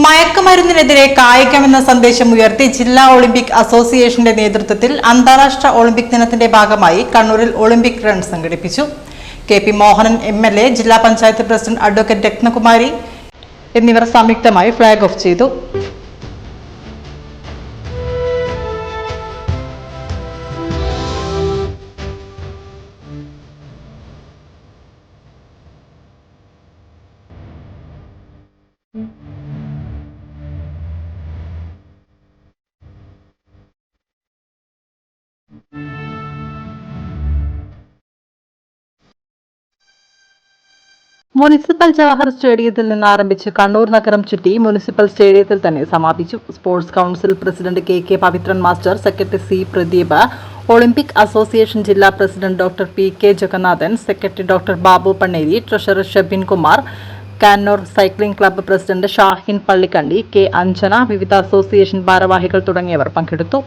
മയക്കുമരുന്നിനെതിരെ കായികമെന്ന സന്ദേശം ഉയർത്തി ജില്ലാ ഒളിമ്പിക് അസോസിയേഷന്റെ നേതൃത്വത്തിൽ അന്താരാഷ്ട്ര ഒളിമ്പിക് ദിനത്തിന്റെ ഭാഗമായി കണ്ണൂരിൽ ഒളിമ്പിക് റൺ സംഘടിപ്പിച്ചു. കെ പി മോഹനൻ MLA, ജില്ലാ പഞ്ചായത്ത് പ്രസിഡന്റ് അഡ്വക്കേറ്റ് രത്നകുമാരി എന്നിവർ സംയുക്തമായി ഫ്ളാഗ് ഓഫ് ചെയ്തു. മുനിസിപ്പൽ ജവഹർ സ്റ്റേഡിയത്തിൽ നിന്ന് ആരംഭിച്ച് കണ്ണൂർ നഗരം ചുറ്റി മുനിസിപ്പൽ സ്റ്റേഡിയത്തിൽ തന്നെ സമാപിച്ചു. Sports council president KK Pavithran master, secretary C Pradeep, Olympic association ജില്ലാ president doctor PK Jagannathan, secretary doctor Babu Panneri, treasurer Shebin Kumar, Kannur cycling club president Shahin Pallikandi, K Anjana, വിവിധ അസോസിയേഷൻ ഭാരവാഹികൾ തുടങ്ങിയവർ പങ്കെടുത്തു.